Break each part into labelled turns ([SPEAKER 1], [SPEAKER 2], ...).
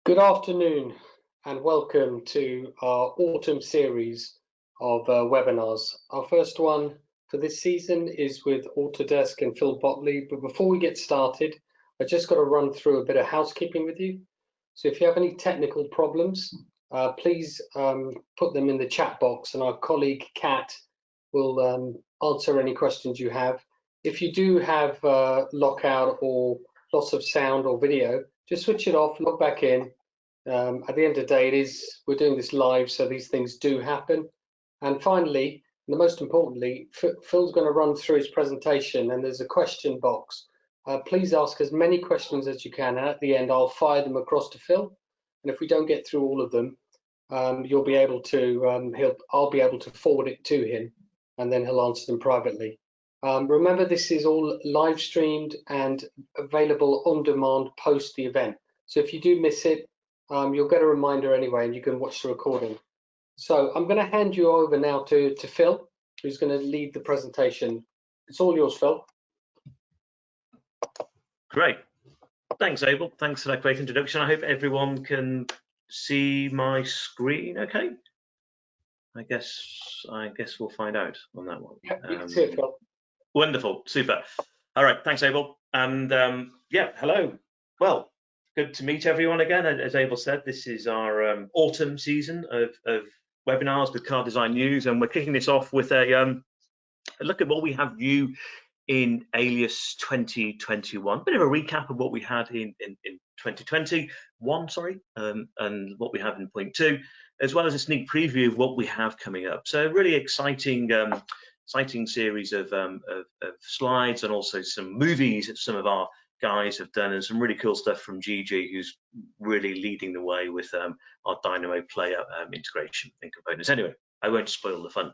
[SPEAKER 1] Good afternoon and welcome to our autumn series of webinars. Our first one for this season is with Autodesk and Phil Botley, but before we get started, I just got to run through a bit of housekeeping with you. So if you have any technical problems, please put them in the chat box and our colleague Kat will answer any questions you have. If you do have lockout or loss of sound or video, just switch it off, log back in. At the end of the day, we're doing this live, so these things do happen. And finally, and the most importantly, Phil's going to run through his presentation, and there's a question box. Please ask as many questions as you can, and at the end, I'll fire them across to Phil. And if we don't get through all of them, you'll be able to, I'll be able to forward it to him, and then he'll answer them privately. Remember, this is all live streamed and available on demand post the event. So if you do miss it, you'll get a reminder anyway, and you can watch the recording. So I'm going to hand you over now to Phil, who's going to lead the presentation. It's all yours, Phil.
[SPEAKER 2] Great. Thanks, Abel. Thanks for that great introduction. I hope everyone can see my screen okay. I guess we'll find out on that one.
[SPEAKER 1] Yeah, you can see it, Phil.
[SPEAKER 2] Wonderful, super. All right, thanks, Abel. And yeah, hello. Well, good to meet everyone again. As Abel said, this is our autumn season of webinars with car design news, and we're kicking this off with a look at what we have new in Alias 2021. Bit of a recap of what we had in 2021, sorry, and what we have in point 2, as well as a sneak preview of what we have coming up. So a really exciting series of slides, and also some movies that some of our guys have done, and some really cool stuff from Gigi, who's really leading the way with our Dynamo Player integration and components. Anyway, I won't spoil the fun.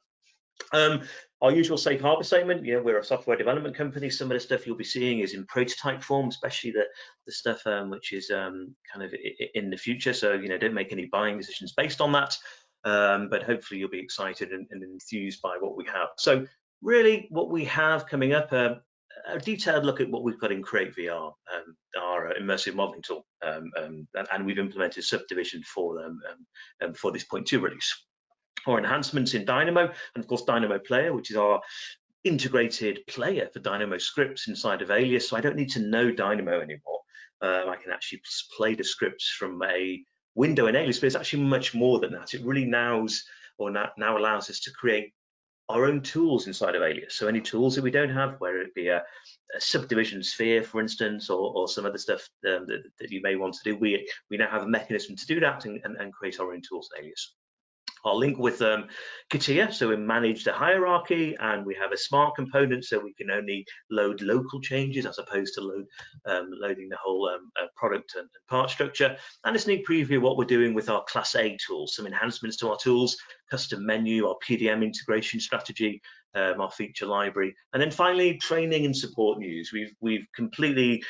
[SPEAKER 2] Our usual safe harbor statement. You know, we're a software development company. Some of the stuff you'll be seeing is in prototype form, especially the stuff which is kind of in the future. So, you know, don't make any buying decisions based on that. But hopefully you'll be excited and enthused by what we have. So really what we have coming up, a detailed look at what we've got in Create VR, our immersive modeling tool, and we've implemented Subdivision for this point 2 release. Our enhancements in Dynamo, and of course Dynamo Player, which is our integrated player for Dynamo scripts inside of Alias. So I don't need to know Dynamo anymore. I can actually play the scripts from a window in Alias, but it's actually much more than that. It really now allows us to create our own tools inside of Alias. So any tools that we don't have, whether it be a subdivision sphere, for instance, or some other stuff that you may want to do, we now have a mechanism to do that and create our own tools in Alias. I'll link with Katia, so we manage the hierarchy, and we have a smart component, so we can only load local changes as opposed to loading the whole product and part structure. And a sneak preview of what we're doing with our Class A tools, some enhancements to our tools, custom menu, our PDM integration strategy, our feature library, and then finally training and support news. We've completely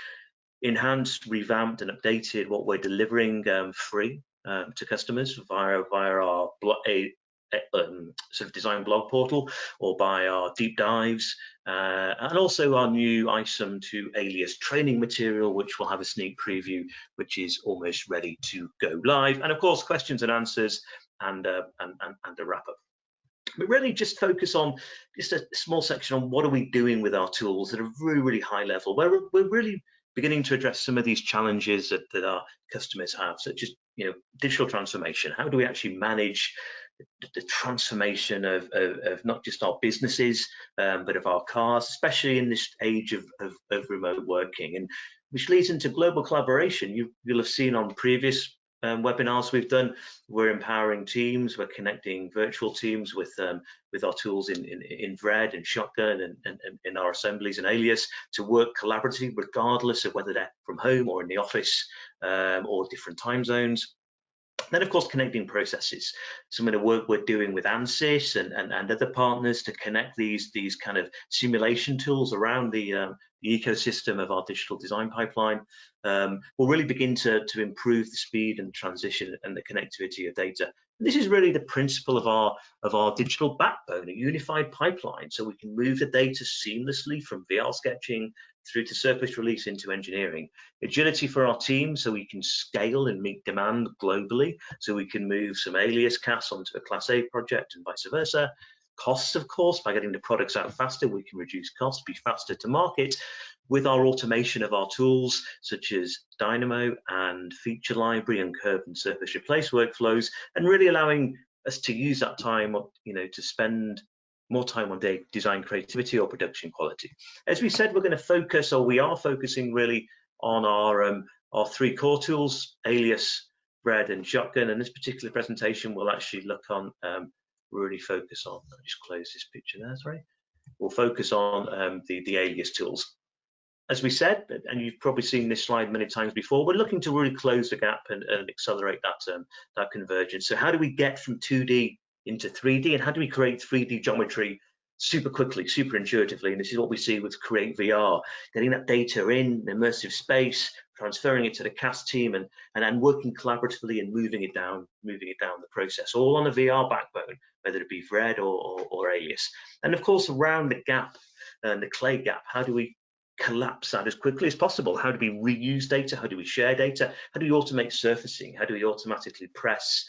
[SPEAKER 2] enhanced, revamped, and updated what we're delivering free to customers via our sort of design blog portal, or by our deep dives, and also our new ISOM to Alias training material, which will have a sneak preview, which is almost ready to go live, and of course questions and answers, and a wrap up. But really just focus on just a small section on what are we doing with our tools at a really high level, where we're really beginning to address some of these challenges that our customers have, such as, you know, digital transformation. How do we actually manage the transformation of not just our businesses, but of our cars, especially in this age of remote working, and which leads into global collaboration. You'll have seen on previous webinars we've done, we're empowering teams, we're connecting virtual teams with our tools in Vred and Shotgun and in our assemblies and Alias to work collaboratively, regardless of whether they're from home or in the office, or different time zones. Then, of course, connecting processes. Some of the work we're doing with ANSYS and other partners to connect these kind of simulation tools around the ecosystem of our digital design pipeline will really begin to improve the speed and transition and the connectivity of data. And this is really the principle of our digital backbone, a unified pipeline, so we can move the data seamlessly from VR sketching through to surface release into engineering. Agility for our team so we can scale and meet demand globally, so we can move some Alias CAS onto a Class A project and vice versa. Costs, of course, by getting the products out faster, we can reduce costs, be faster to market with our automation of our tools, such as Dynamo and Feature Library and Curve and Surface Replace workflows, and really allowing us to use that time, to spend more time on design creativity or production quality. As we said, we're going to focus, or we are focusing really on our three core tools, Alias, Red, and Shotgun. And this particular presentation will actually look on, really focus on, I'll just close this picture there, sorry. We'll focus on the Alias tools. As we said, and you've probably seen this slide many times before, we're looking to really close the gap and accelerate that convergence. So how do we get from 2D into 3D, and how do we create 3D geometry super quickly, super intuitively? And this is what we see with Create VR, getting that data in immersive space, transferring it to the CAS team, and then working collaboratively and moving it down the process, all on a VR backbone, whether it be Red or Alias. And of course, around the gap, the clay gap, how do we collapse that as quickly as possible? How do we reuse data? How do we share data? How do we automate surfacing? How do we automatically press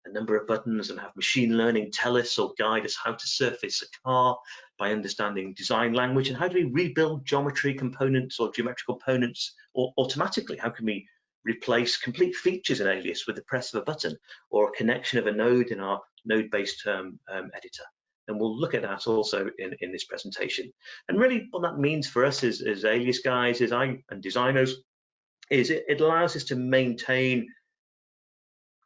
[SPEAKER 2] a number of buttons and have machine learning tell us or guide us how to surface a car by understanding design language? And how do we rebuild geometry components or geometrical components automatically? How can we replace complete features in Alias with the press of a button or a connection of a node in our node-based editor? And we'll look at that also in this presentation. And really what that means for us as Alias guys, and designers, is it allows us to maintain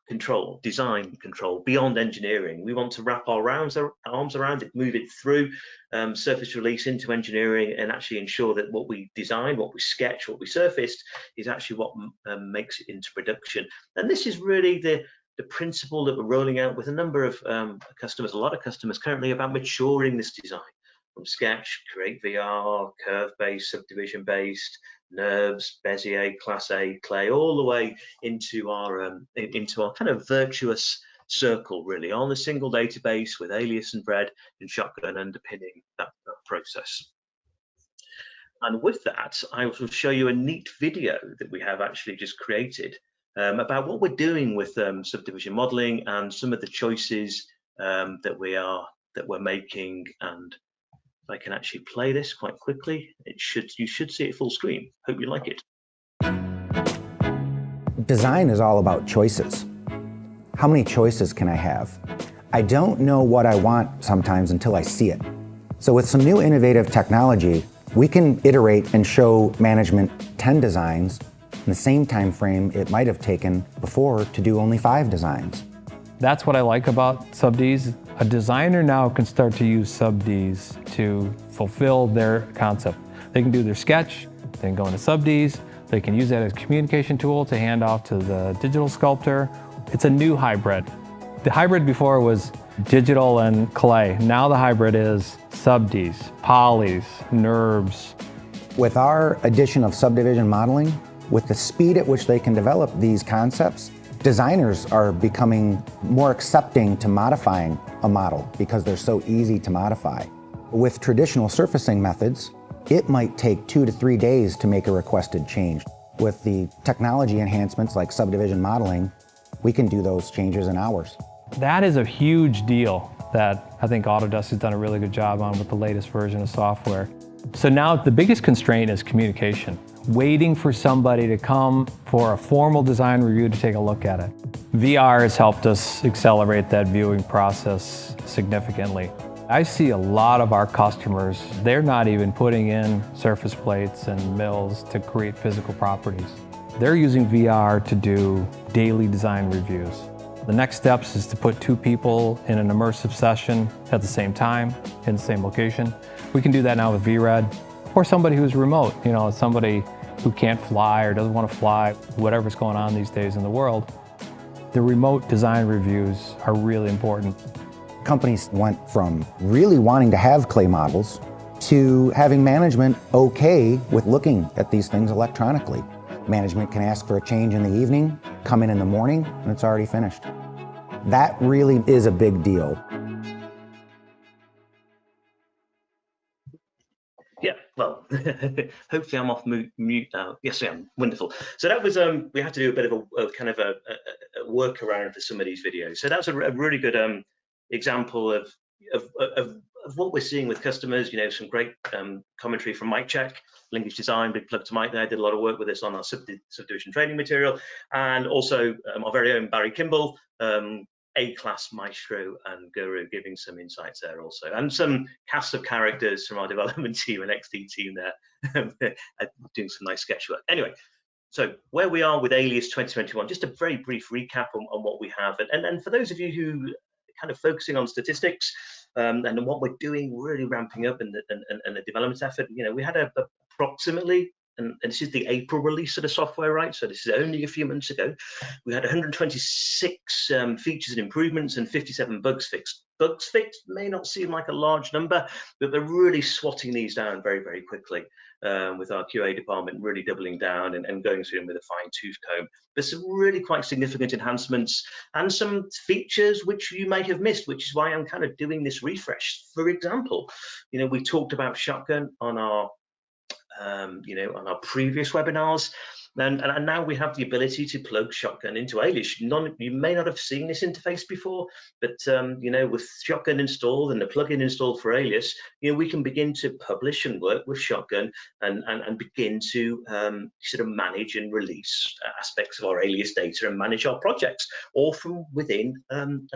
[SPEAKER 2] control, design control beyond engineering. We want to wrap our arms around it, move it through surface release into engineering, and actually ensure that what we design, what we sketch, what we surfaced is actually what makes it into production. And this is really the principle that we're rolling out with a number of customers, a lot of customers currently, about maturing this design from Sketch, Create VR, curve-based, subdivision-based, NURBS, Bezier, Class A, Clay, all the way into our kind of virtuous circle, really, on a single database with Alias and Red and Shotgun underpinning that process. And with that, I will show you a neat video that we have actually just created about what we're doing with subdivision modeling and some of the choices that we're making. And if I can actually play this quite quickly, you should see it full screen. Hope you like it.
[SPEAKER 3] Design is all about choices. How many choices can I have? I don't know what I want sometimes until I see it. So with some new innovative technology, we can iterate and show management 10 designs in the same time frame it might have taken before to do only 5 designs.
[SPEAKER 4] That's what I like about SubDs. A designer now can start to use SubDs to fulfill their concept. They can do their sketch, they can go into SubDs, they can use that as a communication tool to hand off to the digital sculptor. It's a new hybrid. The hybrid before was digital and clay. Now the hybrid is SubDs, polys, NURBS.
[SPEAKER 3] With our addition of subdivision modeling, with the speed at which they can develop these concepts, designers are becoming more accepting to modifying a model because they're so easy to modify. With traditional surfacing methods, it might take 2 to 3 days to make a requested change. With the technology enhancements like subdivision modeling, we can do those changes in hours.
[SPEAKER 4] That is a huge deal that I think Autodesk has done a really good job on with the latest version of software. So now the biggest constraint is communication. Waiting for somebody to come for a formal design review to take a look at it. VR has helped us accelerate that viewing process significantly. I see a lot of our customers, they're not even putting in surface plates and mills to create physical properties. They're using VR to do daily design reviews. The next steps is to put 2 people in an immersive session at the same time, in the same location. We can do that now with VRED, or somebody who's remote, somebody who can't fly or doesn't want to fly, whatever's going on these days in the world. The remote design reviews are really important.
[SPEAKER 3] Companies went from really wanting to have clay models to having management okay with looking at these things electronically. Management can ask for a change in the evening, come in the morning, and it's already finished. That really is a big deal.
[SPEAKER 2] Yeah, well, hopefully I'm off mute now. Yes, I am. Wonderful. So that was we had to do a bit of a kind of a workaround for some of these videos. So that's a really good example of what we're seeing with customers. You know, some great commentary from Mike Check, Linkage Design, big plug to Mike there, did a lot of work with us on our subdivision training material, and also our very own Barry Kimball, A-class maestro and guru, giving some insights there also, and some cast of characters from our development team and XD team there doing some nice sketch work. Anyway, so where we are with Alias 2021, just a very brief recap on what we have, and for those of you who are kind of focusing on statistics and what we're doing, really ramping up in the development effort. You know, we had approximately, and this is the April release of the software, right? So this is only a few months ago. We had 126 features and improvements and 57 bugs fixed. Bugs fixed may not seem like a large number, but they're really swatting these down very, very quickly with our QA department really doubling down and going through them with a fine-tooth comb. There's some really quite significant enhancements and some features which you may have missed, which is why I'm kind of doing this refresh. For example, you know, we talked about Shotgun on our you know, on our previous webinars, and now we have the ability to plug Shotgun into Alias. You may not have seen this interface before, but you know, with Shotgun installed and the plugin installed for Alias, you know, we can begin to publish and work with Shotgun and begin to sort of manage and release aspects of our Alias data and manage our projects, all from within from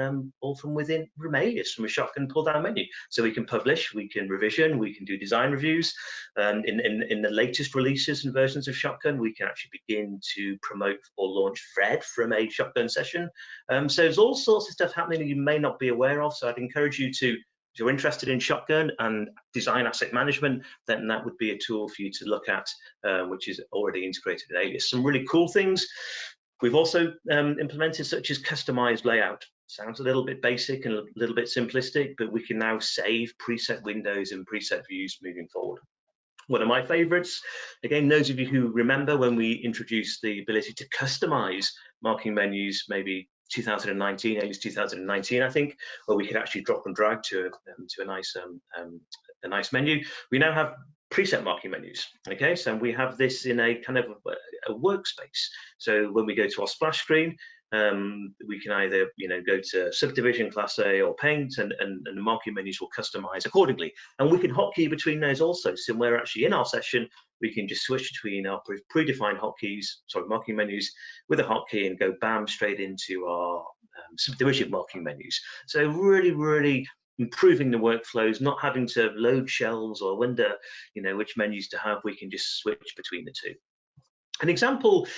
[SPEAKER 2] Alias, from a Shotgun pull-down menu. So we can publish, we can revision, we can do design reviews. In the latest releases and versions of Shotgun, we can actually begin to promote or launch thread from a Shotgun session. So there's all sorts of stuff happening that you may not be aware of. So I'd encourage you to, if you're interested in Shotgun and design asset management, then that would be a tool for you to look at, which is already integrated in Alias. Some really cool things we've also implemented, such as customized layout. Sounds a little bit basic and a little bit simplistic, but we can now save preset windows and preset views moving forward. One of my favorites, again, those of you who remember when we introduced the ability to customize marking menus, maybe 2019, Alias 2019, I think, where we could actually drop and drag to a nice menu. We now have preset marking menus. Okay, so we have this in a kind of a workspace. So when we go to our splash screen, we can either, you know, go to Subdivision, Class A, or Paint, and the marking menus will customize accordingly. And we can hotkey between those also. So we're actually in our session, we can just switch between our predefined hotkeys, sorry, marking menus with a hotkey and go bam straight into our subdivision marking menus. So really, really improving the workflows, not having to load shells or wonder, you know, which menus to have. We can just switch between the two. An example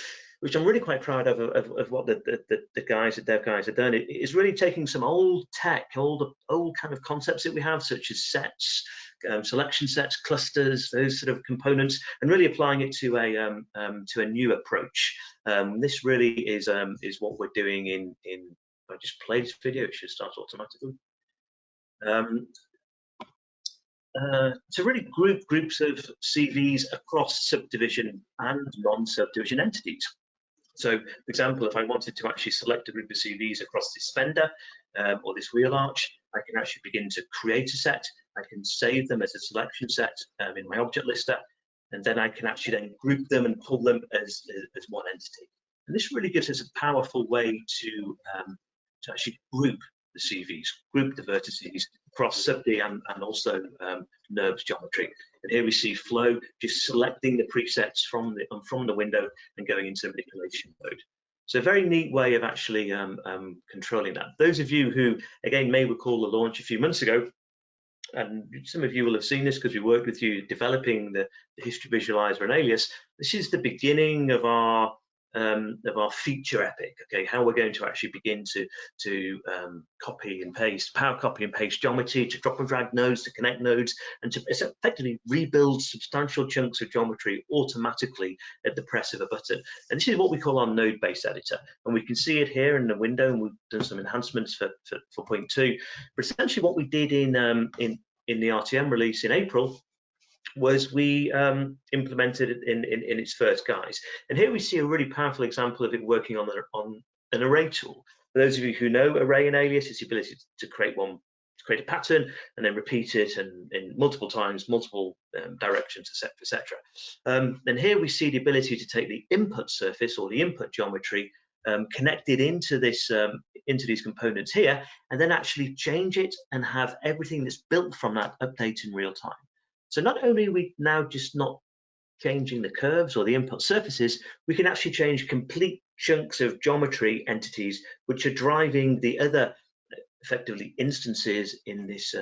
[SPEAKER 2] which I'm really quite proud of what the guys, the dev guys have done, is really taking some old tech, old kind of concepts that we have, such as sets, selection sets, clusters, those sort of components, and really applying it to a new approach. This really is what we're doing in. If I just play this video, it should start automatically. To really group groups of CVs across subdivision and non-subdivision entities. So, for example, if I wanted to actually select a group of CVs across this fender or this wheel arch, I can actually begin to create a set. I can save them as a selection set in my object lister, and then I can actually then group them and pull them as one entity. And this really gives us a powerful way to actually group the CVs, group the vertices across subd and also NURBS geometry. And here we see flow just selecting the presets from the window and going into manipulation mode. So a very neat way of actually controlling that. Those of you who, again, may recall the launch a few months ago, and some of you will have seen this because we worked with you developing the history visualizer and Alias. This is the beginning of our feature epic. Okay, how we're going to actually begin to copy and paste, power copy and paste geometry, to drop and drag nodes, to connect nodes, and to effectively rebuild substantial chunks of geometry automatically at the press of a button. And this is what we call our node-based editor, and we can see it here in the window, and we've done some enhancements for 0.2. But essentially, what we did in the RTM release in April was we implemented it in its first guise. And here we see a really powerful example of it working on an array tool. For those of you who know array in Alias, it's the ability to create one create a pattern and then repeat it and in multiple times, multiple directions, etc. And here we see the ability to take the input surface or the input geometry connected into this into these components here, and then actually change it and have everything that's built from that update in real time. So not only are we now just not changing the curves or the input surfaces, we can actually change complete chunks of geometry entities which are driving the other effectively instances in this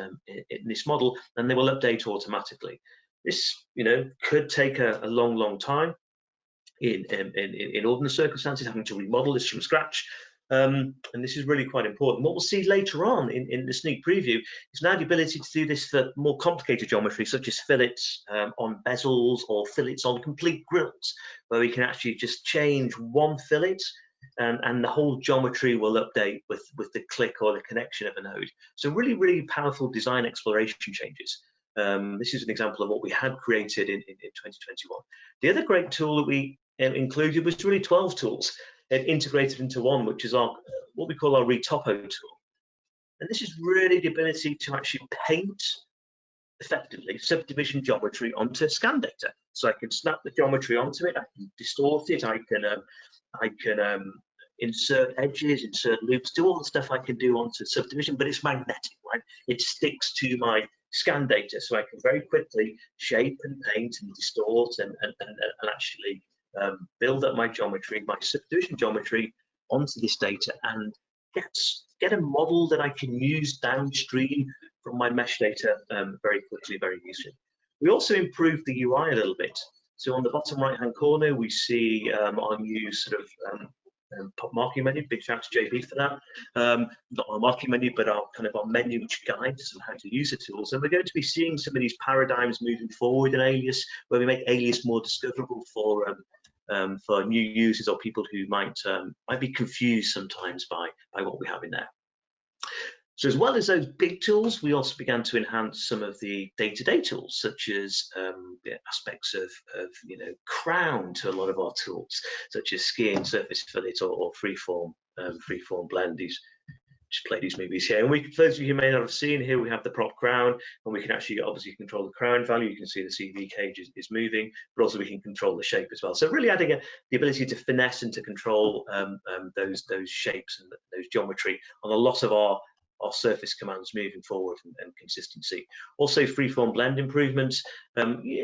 [SPEAKER 2] model, and they will update automatically. This, could take a long time in ordinary circumstances, having to remodel this from scratch. And this is really quite important. What we'll see later on in the sneak preview is now the ability to do this for more complicated geometry, such as fillets on bezels or fillets on complete grills, where we can actually just change one fillet and the whole geometry will update with the click or the connection of a node. So really powerful design exploration changes. This is an example of what we had created in 2021. The other great tool that we included was really 12 tools integrated into one, which is our what we call our Retopo tool. And this is really the ability to actually paint effectively subdivision geometry onto scan data. So I can snap the geometry onto it, I can distort it, I can insert edges, insert loops, do all the stuff I can do onto subdivision, but it's magnetic, right? It sticks to my scan data, so I can very quickly shape and paint and distort and actually build up my geometry, my subdivision geometry onto this data and get a model that I can use downstream from my mesh data very quickly, very easily. We also improved the UI a little bit. So on the bottom right hand corner, we see our new sort of marking menu. Big shout to JB for that. Not our marking menu, but our menu which guides us on how to use the tools. And we're going to be seeing some of these paradigms moving forward in Alias, where we make Alias more discoverable for new users or people who might be confused sometimes by what we have in there. So as well as those big tools, we also began to enhance some of the day-to-day tools, such as the aspects of crown to a lot of our tools, such as skiing, surface fillet, or freeform blend. Just play these movies here. And for those of you who may not have seen, here we have the prop crown, and we can actually obviously control the crown value. You can see the CV cage is moving, but also we can control the shape as well. So really adding the ability to finesse and to control those shapes and those geometry on a lot of our surface commands moving forward and consistency. Also freeform blend improvements,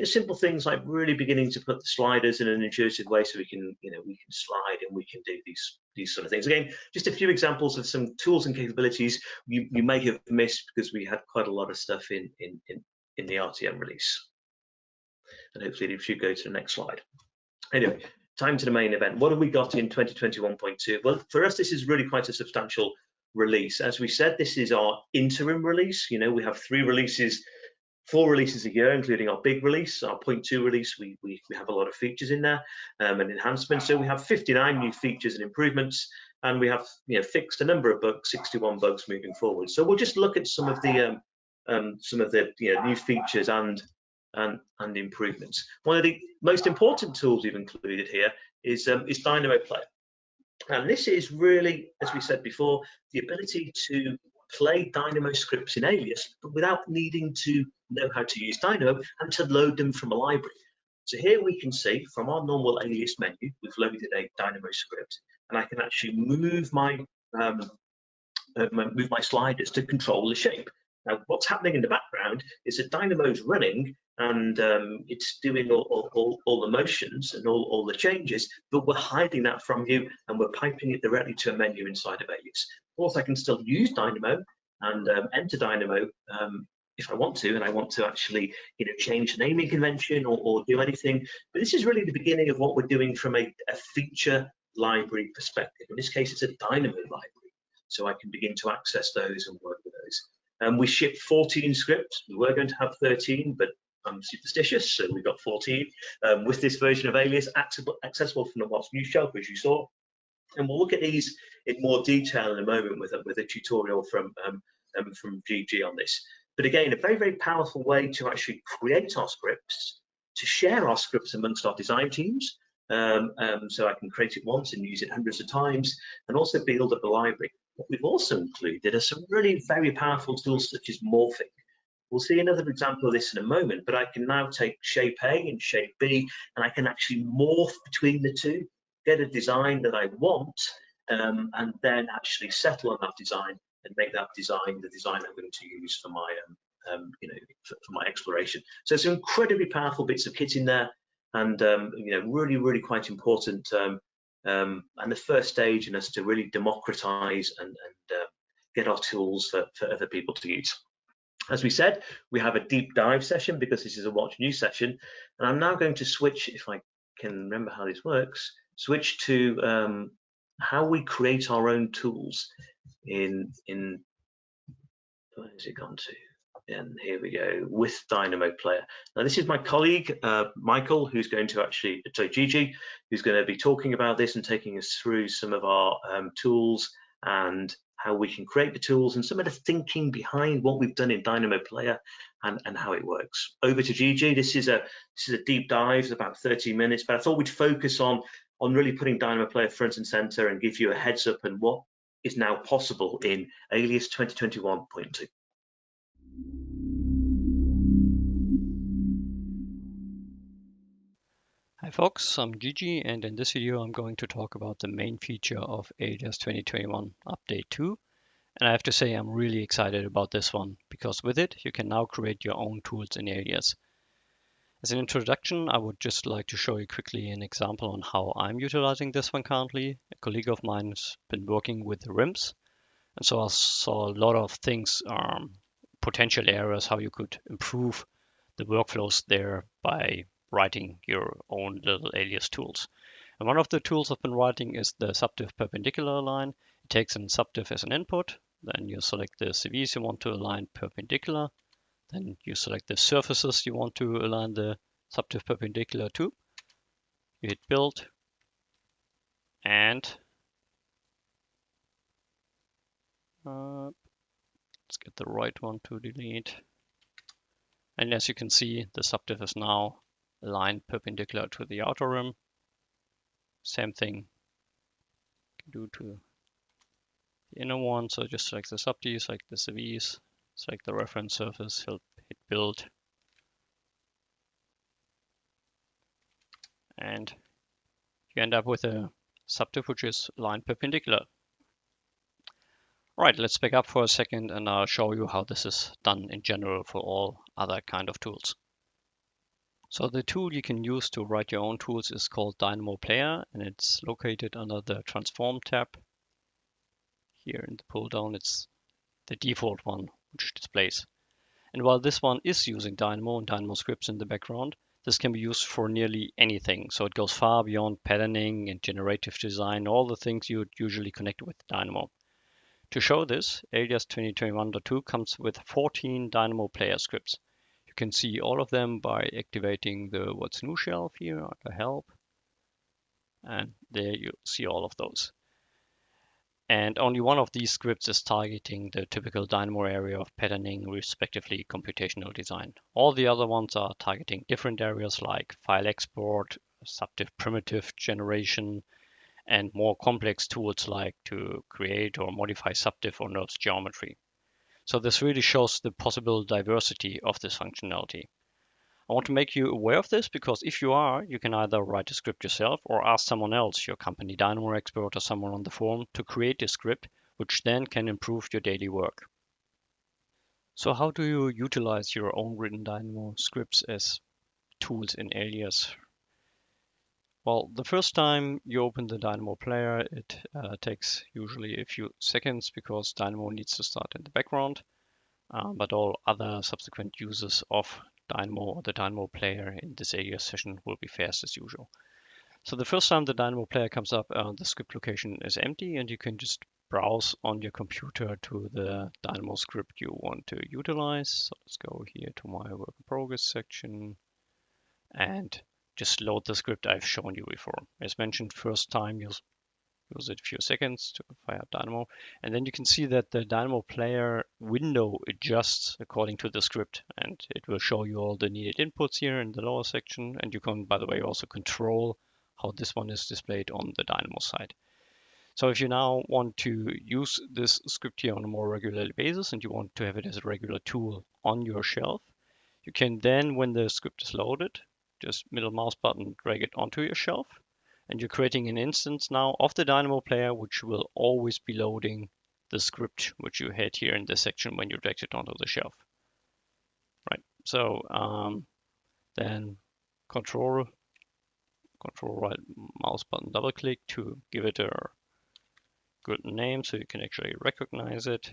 [SPEAKER 2] simple things like really beginning to put the sliders in an intuitive way, so we can slide and we can do these sort of things. Again, just a few examples of some tools and capabilities you may have missed because we had quite a lot of stuff in the RTM release. And hopefully if you go to the next slide. Anyway, time to the main event. What have we got in 2021.2? Well, for us, this is really quite a substantial release. As we said, this is our interim release. We have 4 releases a year, including our big release, our 0.2 release. We have a lot of features in there and enhancements. So we have 59 new features and improvements, and we have fixed a number of bugs, 61 bugs moving forward. So we'll just look at some of the new features and improvements. One of the most important tools we've included here is Dynamo Player. And this is really, as we said before, the ability to play Dynamo scripts in Alias, but without needing to know how to use Dynamo and to load them from a library. So here we can see from our normal Alias menu, we've loaded a Dynamo script, and I can actually move my sliders to control the shape. Now, what's happening in the background is that Dynamo's running and it's doing all the motions and all the changes, but we're hiding that from you and we're piping it directly to a menu inside of Alias. Of course, I can still use Dynamo and enter Dynamo if I want to, and I want to actually change the naming convention or do anything. But this is really the beginning of what we're doing from a feature library perspective. In this case, it's a Dynamo library, so I can begin to access those and work with those. We shipped 14 scripts. We were going to have 13, but I'm superstitious, so we've got 14 with this version of Alias accessible from the What's New shelf, as you saw. And we'll look at these in more detail in a moment with a tutorial from GG on this. But again, a very powerful way to actually create our scripts, to share our scripts amongst our design teams, so I can create it once and use it hundreds of times, and also build up a library. What we've also included are some really very powerful tools such as morphing. We'll see another example of this in a moment, but I can now take shape A and shape B, and I can actually morph between the two, get a design that I want, and then actually settle on that design and make that design the design I'm going to use for my for my exploration. So some incredibly powerful bits of kit in there, and really quite important, and the first stage in us to really democratize and get our tools for other people to use. As we said, we have a deep dive session because this is a watch new session, and I'm now going to switch, if I can remember how this works, switch to how we create our own tools in where has it gone to? And here we go, with Dynamo Player. Now this is my colleague, Michael, who's going to actually, sorry, Gigi, who's going to be talking about this and taking us through some of our tools and how we can create the tools and some of the thinking behind what we've done in Dynamo Player and how it works. Over to Gigi. This is a deep dive, about 30 minutes, but I thought we'd focus on really putting Dynamo Player front and center and give you a heads up on what is now possible in Alias 2021.2.
[SPEAKER 5] Hi folks, I'm Gigi, and in this video I'm going to talk about the main feature of Alias 2021 Update 2. And I have to say I'm really excited about this one, because with it you can now create your own tools in Alias. As an introduction, I would just like to show you quickly an example on how I'm utilizing this one currently. A colleague of mine has been working with the rims, and so I saw a lot of things, potential areas, how you could improve the workflows there by writing your own little Alias tools. And one of the tools I've been writing is the Subdiv perpendicular line. It takes in Subdiv as an input, then you select the CVs you want to align perpendicular, then you select the surfaces you want to align the Subdiv perpendicular to. You hit build, and let's get the right one to delete. And as you can see, the Subdiv is now aligned perpendicular to the outer rim. Same thing you can do to the inner one. So just select the Subdiv, select the CVs, select the reference surface, hit build, and you end up with a Subdiv which is aligned perpendicular. All right, let's back up for a second and I'll show you how this is done in general for all other kind of tools. So the tool you can use to write your own tools is called Dynamo Player, and it's located under the Transform tab. Here in the pull down, it's the default one which displays. And while this one is using Dynamo and Dynamo scripts in the background, this can be used for nearly anything. So it goes far beyond patterning and generative design, all the things you would usually connect with Dynamo. To show this, Alias 2021.2 comes with 14 Dynamo Player scripts. You can see all of them by activating the What's New shelf here under Help. And there you see all of those. And only one of these scripts is targeting the typical Dynamo area of patterning, respectively computational design. All the other ones are targeting different areas like file export, Subdiv primitive generation, and more complex tools like to create or modify Subdiv or NURBS geometry. So this really shows the possible diversity of this functionality. I want to make you aware of this because if you are, you can either write a script yourself or ask someone else, your company Dynamo expert or someone on the forum, to create a script which then can improve your daily work. So how do you utilize your own written Dynamo scripts as tools in Alias? Well, the first time you open the Dynamo Player, it takes usually a few seconds because Dynamo needs to start in the background, but all other subsequent uses of Dynamo or the Dynamo Player in this Alias session will be fast as usual. So the first time the Dynamo Player comes up, the script location is empty and you can just browse on your computer to the Dynamo script you want to utilize. So let's go here to my work in progress section and just load the script I've shown you before. As mentioned, first time you'll use it a few seconds to fire up Dynamo. And then you can see that the Dynamo Player window adjusts according to the script, and it will show you all the needed inputs here in the lower section. And you can, by the way, also control how this one is displayed on the Dynamo side. So if you now want to use this script here on a more regular basis and you want to have it as a regular tool on your shelf, you can then, when the script is loaded, just middle mouse button, drag it onto your shelf, and you're creating an instance now of the Dynamo Player, which will always be loading the script which you had here in this section when you dragged it onto the shelf. Right. So then control right mouse button, double click to give it a good name so you can actually recognize it,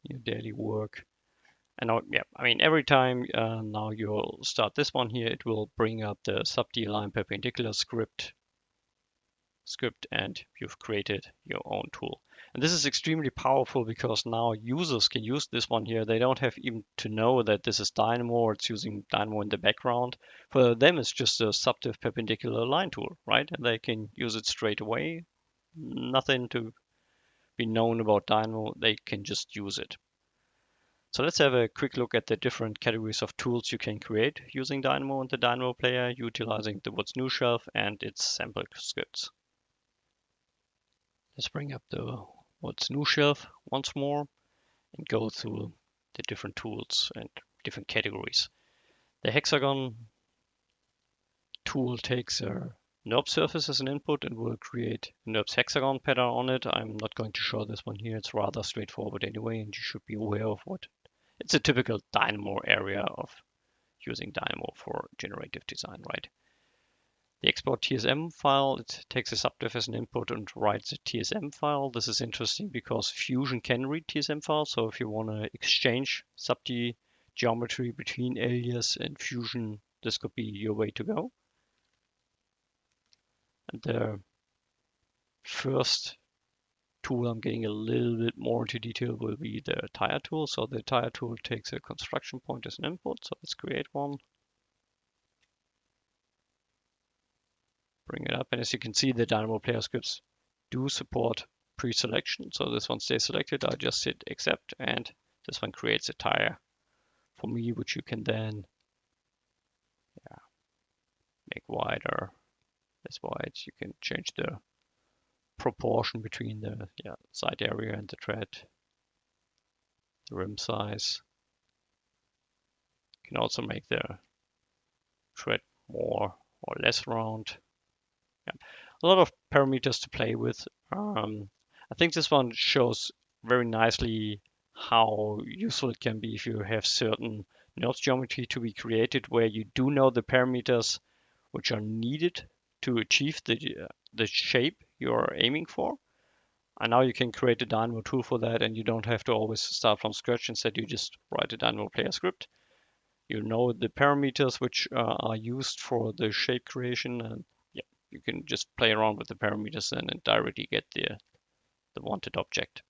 [SPEAKER 5] your daily work. And now, yeah, I mean, every time now you'll start this one here, it will bring up the Subdiv line perpendicular script, and you've created your own tool. And this is extremely powerful because now users can use this one here. They don't have even to know that this is Dynamo or it's using Dynamo in the background. For them, it's just a Subdiv perpendicular line tool, right? And they can use it straight away. Nothing to be known about Dynamo. They can just use it. So let's have a quick look at the different categories of tools you can create using Dynamo and the Dynamo Player, utilizing the What's New shelf and its sample scripts. Let's bring up the What's New shelf once more and go through the different tools and different categories. The Hexagon tool takes a NURBS surface as an input and will create a NURBS hexagon pattern on it. I'm not going to show this one here. It's rather straightforward anyway, and you should be aware of what it's a typical Dynamo area of using Dynamo for generative design, right? The export TSM file, it takes a subdiv as an input and writes a TSM file. This is interesting because Fusion can read TSM files. So if you want to exchange subdiv geometry between Alias and Fusion, this could be your way to go. And the first tool I'm getting a little bit more into detail will be the tire tool. So the tire tool takes a construction point as an input. So let's create one. Bring it up, and as you can see, the Dynamo Player scripts do support pre-selection. So this one stays selected. I just hit accept, and this one creates a tire for me, which you can then make wider. As wide. You can change the proportion between the side area and the tread, the rim size. You can also make the tread more or less round. A lot of parameters to play with. I think this one shows very nicely how useful it can be if you have certain NURBS geometry to be created where you do know the parameters which are needed to achieve the shape you're aiming for. And now you can create a Dynamo tool for that, and you don't have to always start from scratch. Instead, you just write a Dynamo Player script. You know the parameters which are used for the shape creation, and you can just play around with the parameters and directly get the wanted object.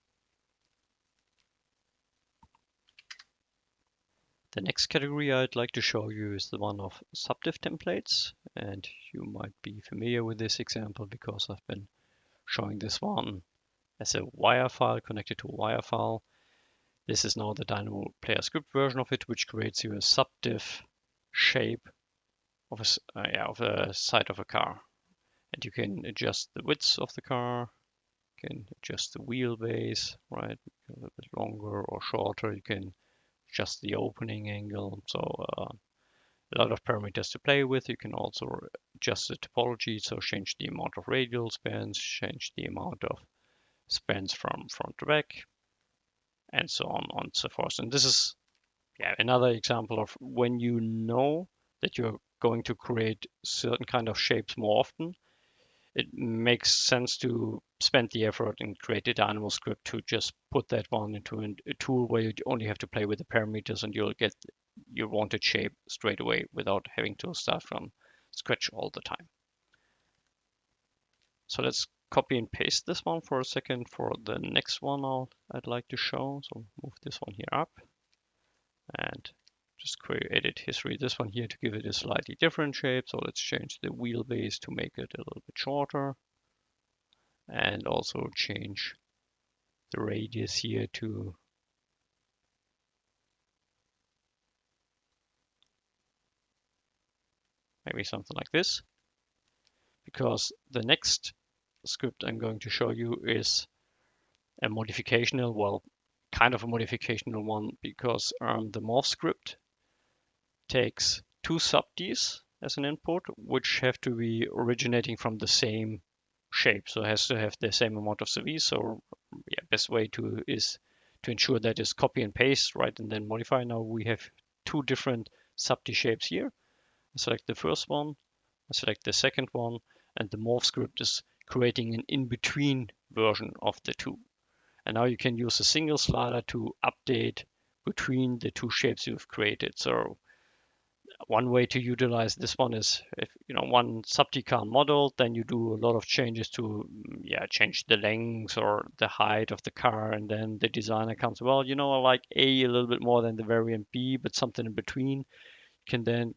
[SPEAKER 5] The next category I'd like to show you is the one of Subdiv Templates, and you might be familiar with this example because I've been showing this one as a wire file connected to a wire file. This is now the Dynamo Player script version of it, which creates you a subdiv shape of a side of a car. And you can adjust the width of the car, you can adjust the wheelbase, right? A little bit longer or shorter. You can adjust the opening angle. So a lot of parameters to play with. You can also adjust the topology, so change the amount of radial spans, change the amount of spans from front to back, and so on and so forth. And this is another example of when you know that you're going to create certain kind of shapes more often, it makes sense to spend the effort and create a Dynamo script to just put that one into a tool where you only have to play with the parameters and you'll get your wanted shape straight away without having to start from scratch all the time. So let's copy and paste this one for a second for the next one I'd like to show. So move this one here up and just edit history this one here to give it a slightly different shape. So let's change the wheelbase to make it a little bit shorter, and also change the radius here to maybe something like this. because the next script I'm going to show you is a modificational, well, kind of a modificational one, because the morph script takes two subdivs as an input, which have to be originating from the same shape. So it has to have the same amount of CVs. So yeah, best way to is to ensure that is copy and paste, right? And then modify. Now we have two different subdiv shapes here. I select the first one, I select the second one, and the morph script is creating an in-between version of the two. And now you can use a single slider to update between the two shapes you've created. So one way to utilize this one is if one subdiv can't model, then you do a lot of changes to change the length or the height of the car, and then the designer comes, well, I like A a little bit more than the variant B, but something in between. You can then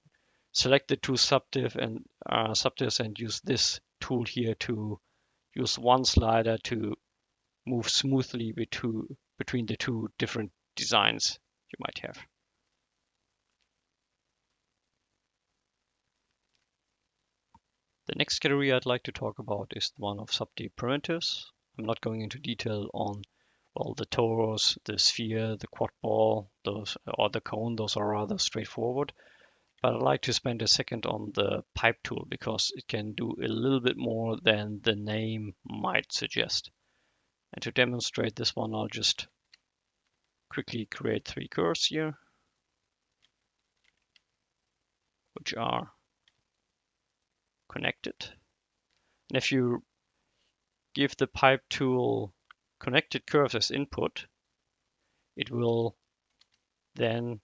[SPEAKER 5] select the two subdivs and use this tool here to use one slider to move smoothly between the two different designs you might have. The next category I'd like to talk about is the one of subdiv primitives. I'm not going into detail on, well, the torus, the sphere, the quad ball, those, or the cone. Those are rather straightforward. But I'd like to spend a second on the pipe tool because it can do a little bit more than the name might suggest. And to demonstrate this one, I'll just quickly create three curves here, which are connected. And if you give the pipe tool connected curves as input, it will then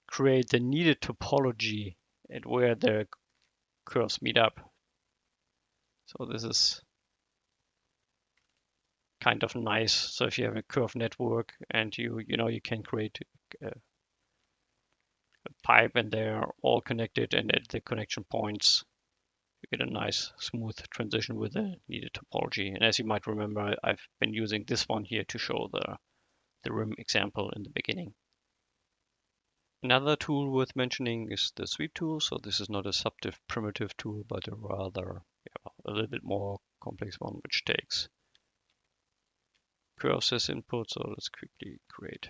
[SPEAKER 5] create the needed topology at where the curves meet up. So this is kind of nice. So if you have a curve network and you can create a pipe and they're all connected, and at the connection points you get a nice smooth transition with the needed topology. And as you might remember, I've been using this one here to show the rim example in the beginning. Another tool worth mentioning is the sweep tool. So this is not a subdiv primitive tool, but a rather a little bit more complex one, which takes curves as input. So let's quickly create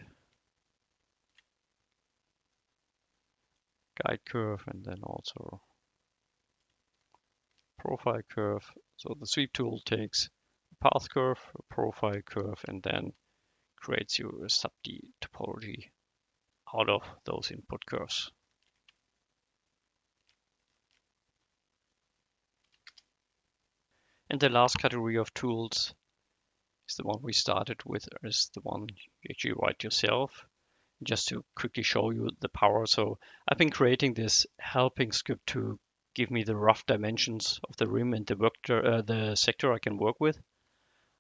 [SPEAKER 5] guide curve and then also profile curve. So the sweep tool takes a path curve, a profile curve, and then creates you a subdiv topology out of those input curves. And the last category of tools is the one we started with, is the one you actually write yourself. Just to quickly show you the power. So I've been creating this helping script to give me the rough dimensions of the rim and the vector, the sector I can work with.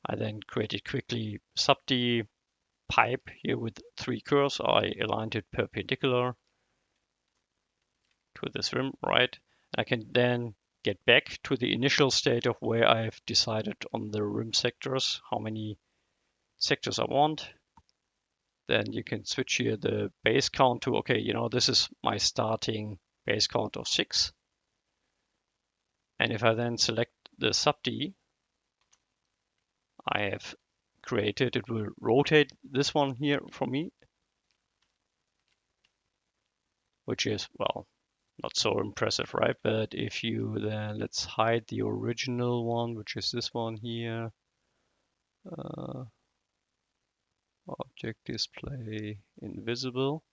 [SPEAKER 5] I then created quickly subdiv pipe here with three curves. I aligned it perpendicular to this rim, right? I can then get back to the initial state of where I've decided on the rim sectors, how many sectors I want. Then you can switch here the base count to, okay, this is my starting base count of 6. And if I then select the subdiv I have created, it will rotate this one here for me, which is, well, not so impressive, right? But if you then, let's hide the original one, which is this one here. Object display invisible.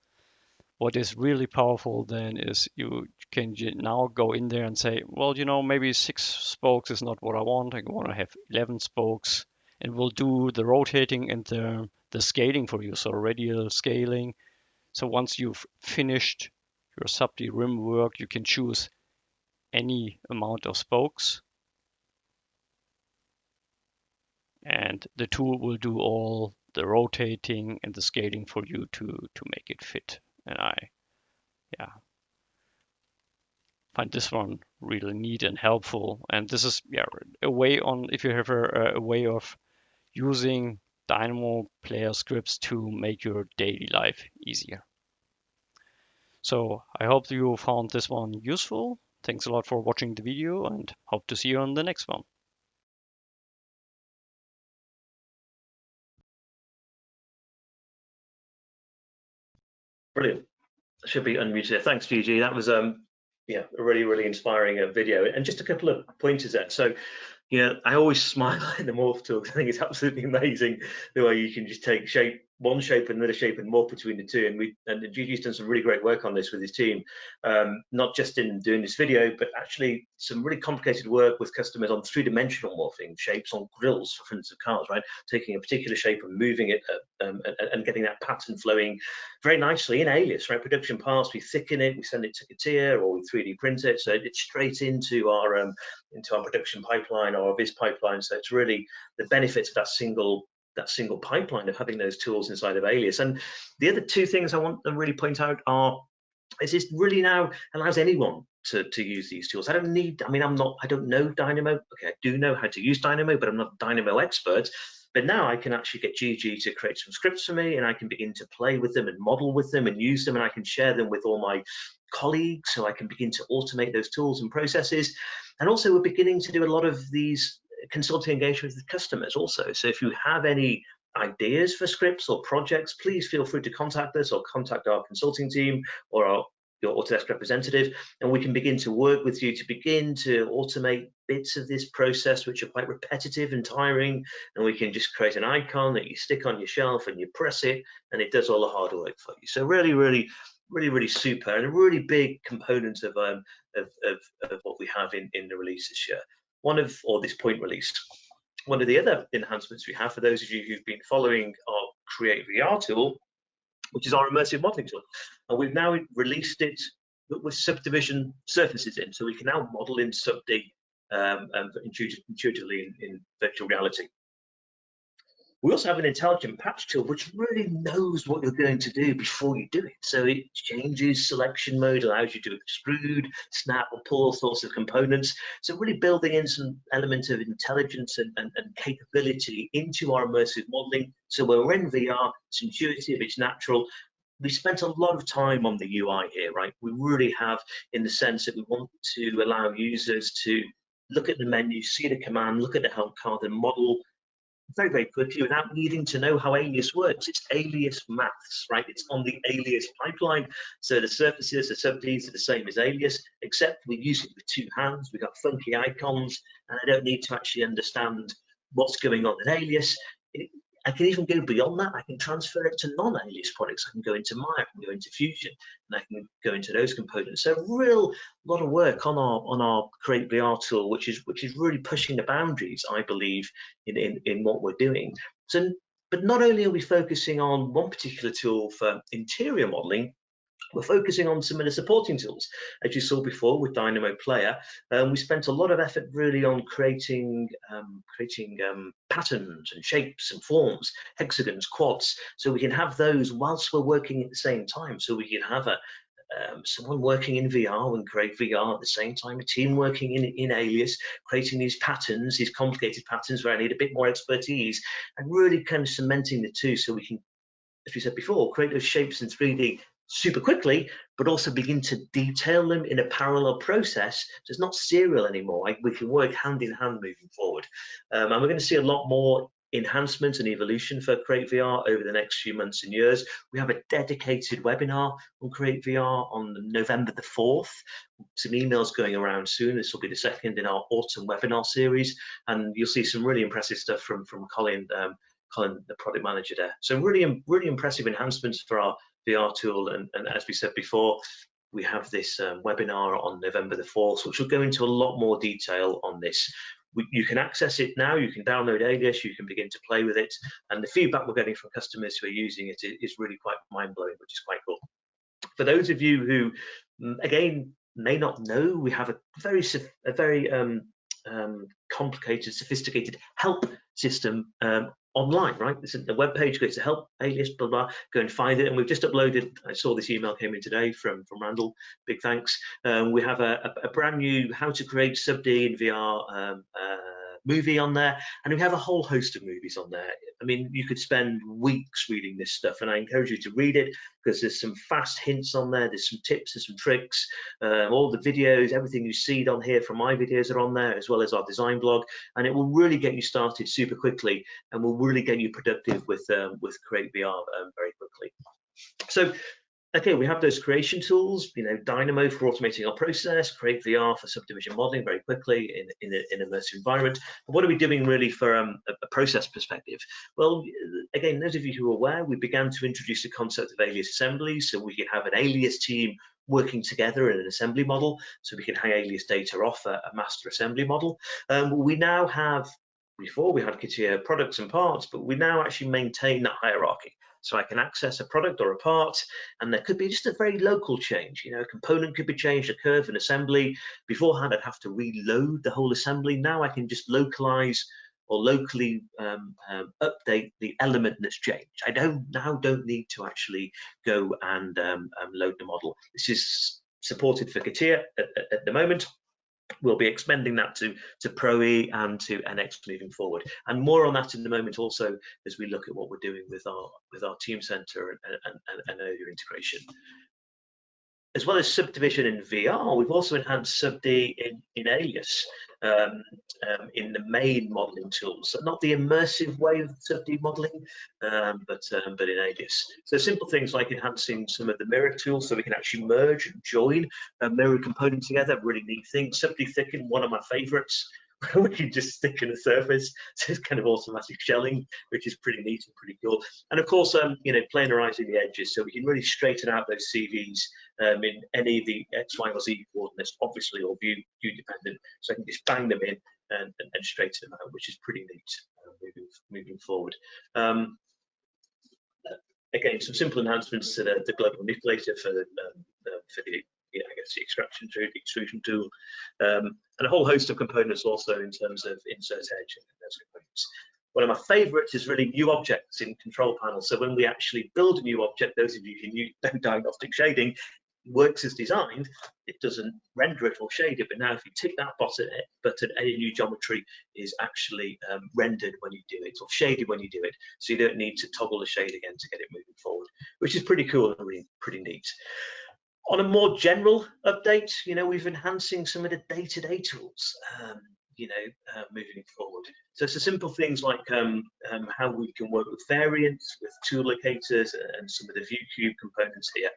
[SPEAKER 5] What is really powerful then is you can now go in there and say, well, maybe 6 spokes is not what I want. I want to have 11 spokes, and we'll do the rotating and the scaling for you. So radial scaling. So once you've finished your subdiv rim work, you can choose any amount of spokes, and the tool will do all the rotating and the scaling for you to make it fit. And I find this one really neat and helpful. And this is a way on, if you have a way of using Dynamo Player scripts to make your daily life easier. So I hope you found this one useful. Thanks a lot for watching the video and hope to see you on the next one.
[SPEAKER 2] Brilliant. I should be unmuted. Thanks, Gigi. That was yeah, a really inspiring video. And just a couple of pointers there. So, yeah, I always smile at the Morph Tools. I think it's absolutely amazing the way you can just take one shape and another shape and morph between the two. And Gigi's done some really great work on this with his team, not just in doing this video, but actually some really complicated work with customers on three-dimensional morphing, shapes on grills for fronts of cars, right? Taking a particular shape and moving it and getting that pattern flowing very nicely in Alias, right? Production parts, we thicken it, we send it to Katia, or we 3D print it, so it's straight into our production pipeline or our Viz pipeline. So it's really the benefits of that single pipeline of having those tools inside of Alias. And the other two things I want to really point out is this really now allows anyone to use these tools. I don't know Dynamo. Okay, I do know how to use Dynamo, but I'm not a Dynamo expert. But now I can actually get Gigi to create some scripts for me, and I can begin to play with them and model with them and use them, and I can share them with all my colleagues, so I can begin to automate those tools and processes. And also we're beginning to do a lot of these consulting engagements with customers also. So if you have any ideas for scripts or projects, please feel free to contact us or contact our consulting team or your Autodesk representative, and we can begin to work with you to begin to automate bits of this process which are quite repetitive and tiring, and we can just create an icon that you stick on your shelf and you press it and it does all the hard work for you. So really super, and a really big component of what we have in the release this year. This point release. One of the other enhancements we have, for those of you who've been following our Create VR tool, which is our immersive modeling tool, and we've now released it with subdivision surfaces in, so we can now model in Subdiv intuitively in virtual reality. We also have an intelligent patch tool which really knows what you're going to do before you do it. So it changes selection mode, allows you to extrude, snap, or pull all sorts of components. So really building in some element of intelligence and capability into our immersive modeling. So when we're in VR, it's intuitive, it's natural. We spent a lot of time on the UI here, right? We really have, in the sense that we want to allow users to look at the menu, see the command, look at the help card, and model very quickly without needing to know how Alias works. It's Alias maths, right? It's on the Alias pipeline. So the surfaces, the subdivs are the same as Alias, except we use it with two hands. We've got funky icons, and I don't need to actually understand what's going on in Alias. I can even go beyond that. I can transfer it to non-Alias products. I can go into Maya, I can go into Fusion, and I can go into those components. So a real lot of work on our Create VR tool, which is really pushing the boundaries, I believe, in what we're doing. So, but not only are we focusing on one particular tool for interior modeling, we're focusing on some of the supporting tools. As you saw before with Dynamo Player, we spent a lot of effort really on creating patterns and shapes and forms, hexagons, quads, so we can have those whilst we're working at the same time. So we can have someone working in VR and create VR at the same time, a team working in Alias, creating these patterns, these complicated patterns where I need a bit more expertise, and really kind of cementing the two so we can, as we said before, create those shapes in 3D super quickly, but also begin to detail them in a parallel process. So it's not serial anymore. We can work hand in hand moving forward. And we're going to see a lot more enhancement and evolution for Create VR over the next few months and years. We have a dedicated webinar on Create VR on November the 4th. Some emails going around soon. This will be the second in our autumn webinar series, and you'll see some really impressive stuff from Colin, the product manager there. So really impressive enhancements for our VR tool, and as we said before, we have this webinar on November the 4th, which will go into a lot more detail on this. You can access it now, you can download Alias, you can begin to play with it, and the feedback we're getting from customers who are using it is really quite mind-blowing, which is quite cool. For those of you who, again, may not know, we have a very complicated, sophisticated help system online, right? This is the web page, go to help Alias, blah blah, go and find it. And we've just uploaded, I saw this email came in today from Randall, big thanks. We have a brand new how to create Subdiv in VR movie on there, and we have a whole host of movies on there. I mean, you could spend weeks reading this stuff, and I encourage you to read it because there's some fast hints on there, there's some tips, there's some tricks, all the videos, everything you see on here from my videos are on there, as well as our design blog, and it will really get you started super quickly and will really get you productive with Create VR very quickly. So okay, we have those creation tools, you know, Dynamo for automating our process, Create VR for subdivision modeling very quickly in an immersive environment. But what are we doing really for a process perspective? Well, again, those of you who are aware, we began to introduce the concept of Alias Assemblies, so we could have an Alias team working together in an assembly model, so we can hang Alias data off a master assembly model. We now have, before we had CATIA products and parts, but we now actually maintain that hierarchy. So I can access a product or a part, and there could be just a very local change. You know, a component could be changed, a curve, an assembly. Beforehand, I'd have to reload the whole assembly. Now I can just localize or locally update the element that's changed. I don't need to actually go and load the model. This is supported for CATIA at the moment. We'll be expanding that to Pro-E and to NX moving forward, and more on that in the moment also as we look at what we're doing with our Team Center and earlier integration. As well as subdivision in VR, we've also enhanced Subdiv in Alias in the main modeling tools. So not the immersive way of Subdiv modeling, but in Alias. So simple things like enhancing some of the mirror tools, so we can actually merge and join a mirror component together. Really neat thing. Subdiv thicken, one of my favorites. We can just thicken the surface, so it's kind of automatic shelling, which is pretty neat and pretty cool. And of course, you know, planarizing the edges, so we can really straighten out those CVs in any of the X, Y, or Z coordinates, obviously, or view dependent. So I can just bang them in and straighten them out, which is pretty neat moving forward. Again, some simple enhancements to the global manipulator for the I guess the extraction tool, the extrusion tool, and a whole host of components also in terms of insert edge and those components. One of my favorites is really new objects in control panel. So when we actually build a new object, those of you who know diagnostic shading, works as designed, it doesn't render it or shade it, but now if you tick that button, any new geometry is actually rendered when you do it, or shaded when you do it, so you don't need to toggle the shade again to get it moving forward, which is pretty cool and really pretty neat. On a more general update, you know, we've enhancing some of the day-to-day tools, you know, moving forward. So it's the simple things like how we can work with variants, with tool locators, and some of the view cube components here.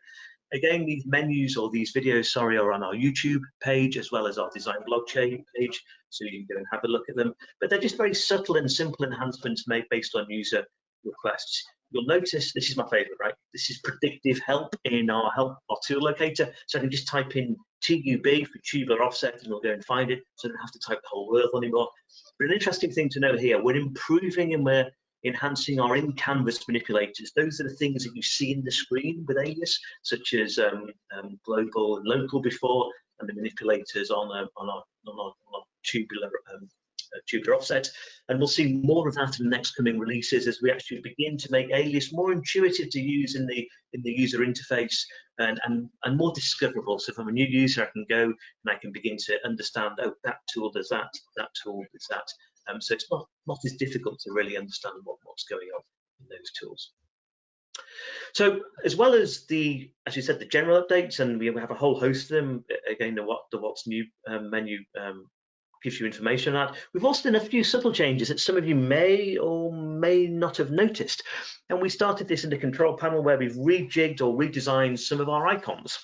[SPEAKER 2] Again, these menus or these videos, sorry, are on our YouTube page as well as our design blog page, so you can go and have a look at them. But they're just very subtle and simple enhancements made based on user requests. You'll notice this is my favorite, right? This is predictive help in our tool locator. So I can just type in TUB for tubular offset and we'll go and find it. So I don't have to type the whole word anymore. But an interesting thing to know here, we're improving and we're enhancing our in-canvas manipulators. Those are the things that you see in the screen with Alias, such as global and local before, and the manipulators on our tubular offset. And we'll see more of that in the next coming releases as we actually begin to make Alias more intuitive to use in the user interface and more discoverable. So if I'm a new user, I can go and I can begin to understand, oh, that tool does that, that tool does that. So it's not as difficult to really understand what's going on in those tools. So as well as as you said, the general updates, and we have a whole host of them. Again, the what's new menu gives you information on that. We've also done a few subtle changes that some of you may or may not have noticed. And we started this in the control panel where we've rejigged or redesigned some of our icons.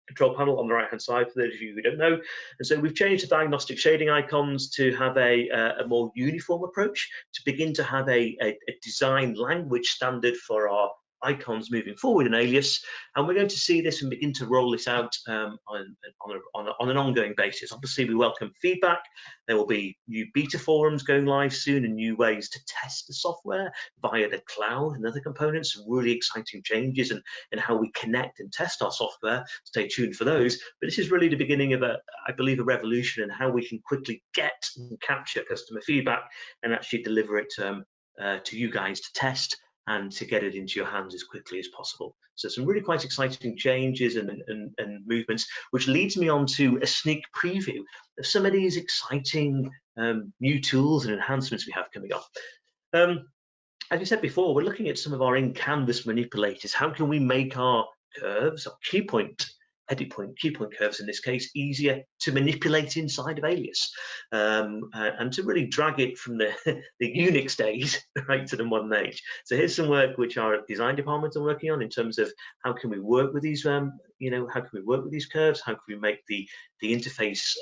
[SPEAKER 2] Control panel on the right hand side for those of you who don't know, and so we've changed the diagnostic shading icons to have a more uniform approach, to begin to have a design language standard for our icons moving forward in Alias, and we're going to see this and begin to roll this out on an ongoing basis. Obviously, we welcome feedback. There will be new beta forums going live soon and new ways to test the software via the cloud and other components. Really exciting changes and how we connect and test our software. Stay tuned for those. But this is really the beginning of I believe, a revolution in how we can quickly get and capture customer feedback and actually deliver it to you guys to test and to get it into your hands as quickly as possible. So some really quite exciting changes and movements, which leads me on to a sneak preview of some of these exciting new tools and enhancements we have coming up. As we said before, we're looking at some of our in-canvas manipulators. How can we make our curves, our key point curves in this case, easier to manipulate inside of Alias, and to really drag it from the Unix days right to the modern age. So here's some work which our design department are working on in terms of how can we work with these, how can we work with these curves? How can we make the interface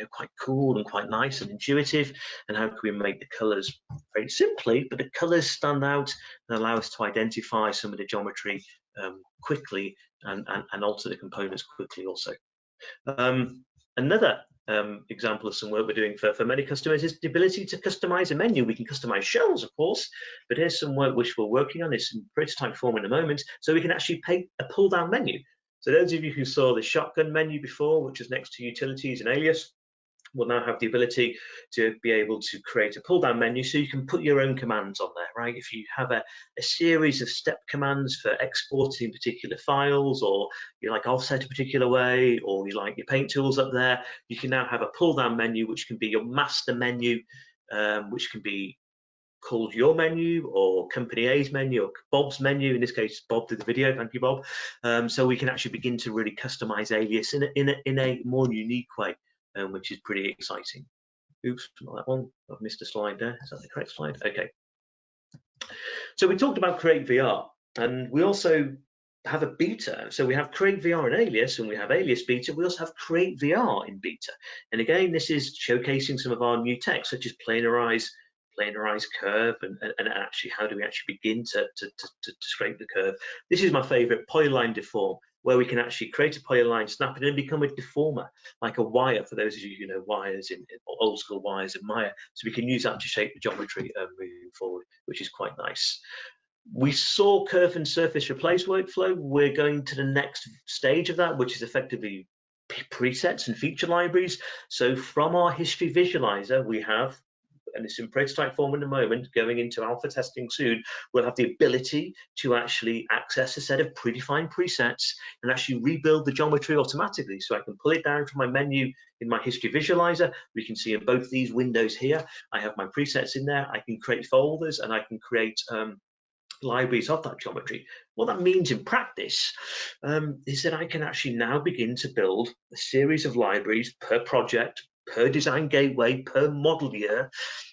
[SPEAKER 2] quite cool and quite nice and intuitive, and how can we make the colors very simply, but the colors stand out and allow us to identify some of the geometry quickly and alter the components quickly also. Another example of some work we're doing for many customers is the ability to customize a menu. We can customize shells, of course, but here's some work which we're working on. It's in prototype form in a moment, so we can actually paint a pull-down menu. So those of you who saw the shotgun menu before, which is next to utilities in Alias, will now have the ability to be able to create a pull-down menu, so you can put your own commands on there, right? If you have a series of step commands for exporting particular files, or you like offset a particular way, or you like your paint tools up there, you can now have a pull-down menu which can be your master menu, which can be called your menu or company A's menu or Bob's menu. In this case, Bob did the video, thank you, Bob. So we can actually begin to really customize Alias in a more unique way, which is pretty exciting. Oops, not that one. I've missed a slide there. Is that the correct slide? Okay. So we talked about Create VR, and we also have a beta. So we have Create VR in Alias, and we have Alias Beta. We also have Create VR in beta. And again, this is showcasing some of our new tech, such as planarize curve, and actually how do we actually begin to scrape the curve. This is my favorite, Polyline Deform, where we can actually create a polyline, snap it in, and become a deformer, like a wire, for those of you who know wires in old school wires in Maya. So we can use that to shape the geometry moving forward, which is quite nice. We saw curve and surface replace workflow. We're going to the next stage of that, which is effectively presets and feature libraries. So from our history visualizer, we have, and it's in prototype form in a moment, going into alpha testing soon, we'll have the ability to actually access a set of predefined presets and actually rebuild the geometry automatically. So I can pull it down from my menu in my history visualizer. We can see in both these windows here, I have my presets in there. I can create folders, and I can create libraries of that geometry. What that means in practice is that I can actually now begin to build a series of libraries per project, per design gateway, per model year,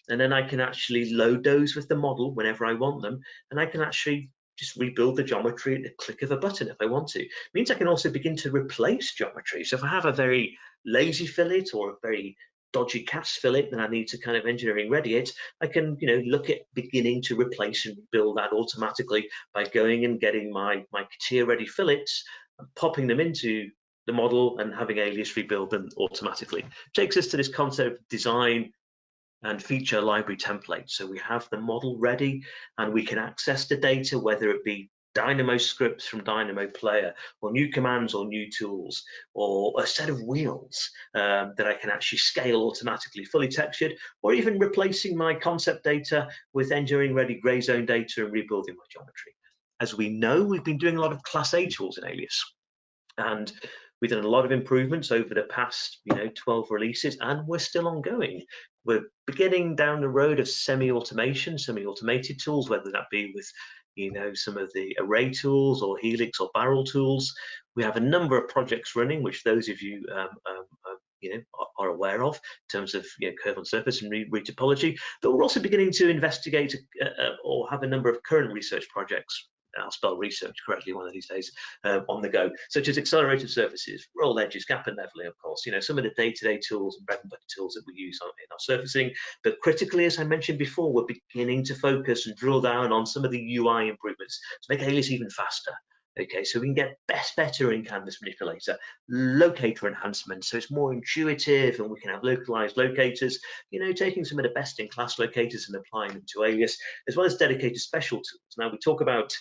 [SPEAKER 2] and then I can actually load those with the model whenever I want them, and I can actually just rebuild the geometry at the click of a button if I want to. It means I can also begin to replace geometry. So if I have a very lazy fillet or a very dodgy cast fillet, then I need to kind of engineering ready it, I can look at beginning to replace and build that automatically by going and getting my CATIA ready fillets and popping them into the model and having Alias rebuild them automatically. Takes us to this concept of design and feature library templates. So we have the model ready, and we can access the data, whether it be Dynamo scripts from Dynamo Player, or new commands or new tools, or a set of wheels that I can actually scale automatically, fully textured, or even replacing my concept data with engineering ready gray zone data and rebuilding my geometry. As we know, we've been doing a lot of Class A tools in Alias, and we've done a lot of improvements over the past 12 releases, and we're still ongoing. We're beginning down the road of semi-automation, semi-automated tools, whether that be with some of the array tools or helix or barrel tools. We have a number of projects running, which those of you are aware of in terms of curve on surface and retopology. But we're also beginning to investigate or have a number of current research projects. I'll spell research correctly one of these days, on the go, such as accelerated surfaces, roll edges, gap and leveling, of course, some of the day-to-day tools and bread and butter tools that we use in our surfacing. But critically, as I mentioned before, we're beginning to focus and drill down on some of the UI improvements to make Alias even faster. Okay, so we can get better in Canvas Manipulator, Locator enhancement, so it's more intuitive, and we can have localized locators, taking some of the best-in-class locators and applying them to Alias, as well as dedicated special tools. Now, we talk about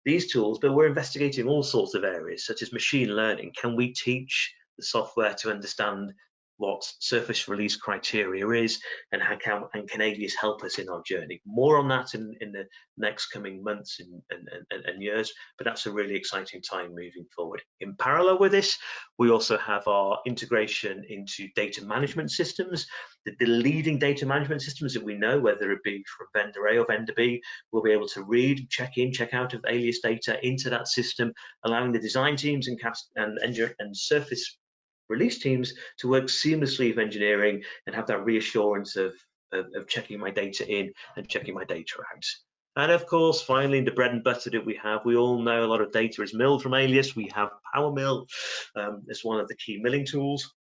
[SPEAKER 2] these tools, but we're investigating all sorts of areas, such as machine learning. Can we teach the software to understand what surface release criteria is and how can Alias help us in our journey. More on that in the next coming months and years, but that's a really exciting time moving forward. In parallel with this, we also have our integration into data management systems. The leading data management systems that we know, whether it be from vendor A or vendor B, will be able to read, check in, check out of Alias data into that system, allowing the design teams and surface release teams to work seamlessly with engineering and have that reassurance of checking my data in and checking my data out. And of course, finally, the bread and butter that we have, we all know a lot of data is milled from Alias. We have Power Mill as one of the key milling tools.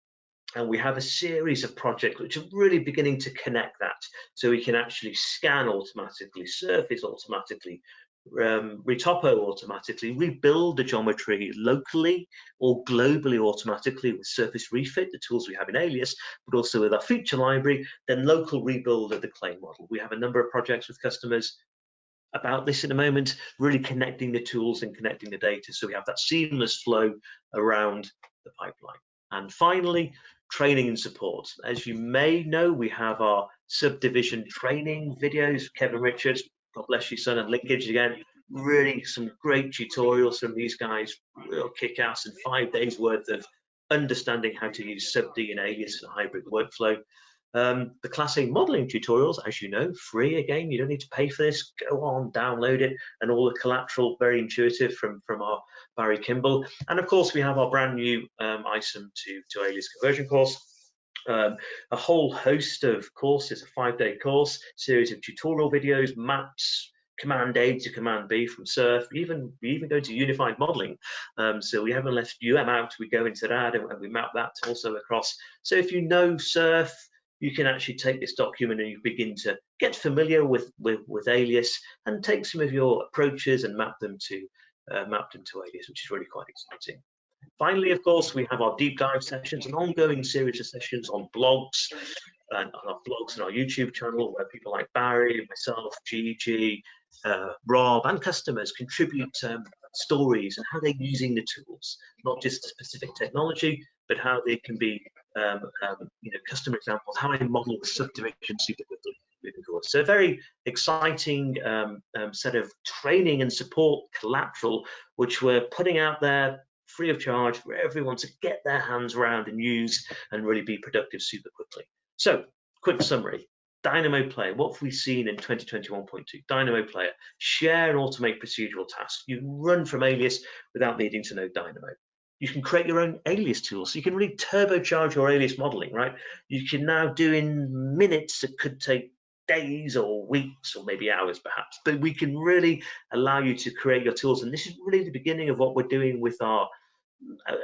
[SPEAKER 2] And we have a series of projects which are really beginning to connect that. So we can actually scan automatically, surface automatically, retopo automatically, rebuild the geometry locally or globally automatically with Surface Refit, the tools we have in Alias, but also with our feature library, then local rebuild of the clay model. We have a number of projects with customers about this at the moment, really connecting the tools and connecting the data so we have that seamless flow around the pipeline. And finally, training and support. As you may know, we have our subdivision training videos. Kevin Richards, God bless you, son, and linkage again. Really some great tutorials from these guys, real kick-ass, and 5 days worth of understanding how to use Subd and Alias and hybrid workflow. The Class A modeling tutorials, as you know, free again. You don't need to pay for this. Go on, download it, and all the collateral very intuitive from our Barry Kimball. And of course, we have our brand new ISOM to Alias conversion course. A whole host of courses, a 5-day course, series of tutorial videos, maps, Command A to Command B from Surf. We even go to unified modeling. So we haven't left UM out. We go into that and we map that also across. So if you know Surf, you can actually take this document and you begin to get familiar with Alias and take some of your approaches and map them to Alias, which is really quite exciting. Finally, of course, we have our deep dive sessions, an ongoing series of sessions on blogs and on our blogs and our YouTube channel, where people like Barry, myself, Gigi, Rob, and customers contribute stories and how they're using the tools, not just the specific technology, but how they can be customer examples, how I model the subdivision super quickly moving forward. So a very exciting set of training and support collateral, which we're putting out there free of charge for everyone to get their hands around and use and really be productive super quickly. So, quick summary. Dynamo Player, what have we seen in 2021.2? Dynamo Player, share and automate procedural tasks. You can run from Alias without needing to know Dynamo. You can create your own Alias tools. So you can really turbocharge your Alias modeling, right? You can now do in minutes, it could take days or weeks or maybe hours perhaps, but we can really allow you to create your tools. And this is really the beginning of what we're doing with our